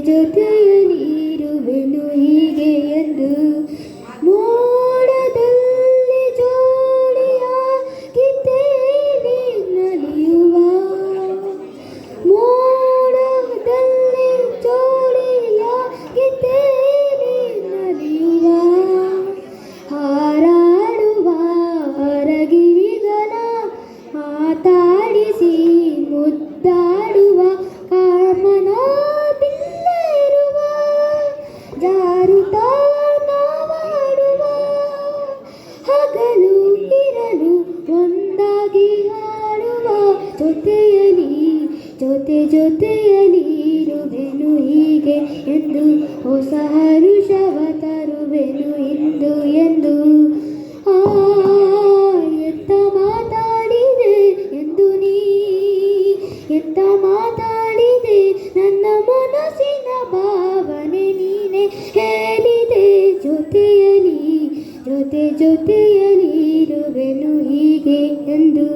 ಜೊತೆಯಲ್ಲಿರುವೆನು ಹೀಗೆ ಎಂದು ಮೋಡದಲ್ಲಿ ಜೋಡಿಯಾಗಿ ತೇಲಿ ನಲಿಯುವ ಮೋಡದಲ್ಲಿ ಜೋಡಿಯಾಗಿ ತೇಲಿ ನಲಿಯುವ ಹಾರಾಡುವ ಅರಗಿಳಿಗಳ ಮಾತಾಡಿಸಿ ಮುದ್ದಾಡುವ ಕಾಮನ ಬಿಲ್ಲೇರುವ ಜಾರುತ್ತಾ ನಾವಾಡುವ ಹಗಲು ಇರಲು ಒಂದಾಗಿ ಹಾಡುವ ಜೊತೆಯಲಿ ಇರುವೆನು ಹೀಗೆ ಎಂದು ಹೊಸ ಹರುಷವ ತರುವೆನು ಇಂದು ಎಂದು ಆ ಎತ್ತ ಮಾತಾಡಿದೆ ಎಂದು ನೀ ಎತ್ತ ಮಾತಾಡಿದೆ ನನ್ನ ಮನಸ್ಸಿನ ಭಾವನೆ ನೀನೆ ಹೇಳಿದೆ ಜೊತೆಯಲಿ ಇರುವೆನು ಹೀಗೆ ಎಂದು.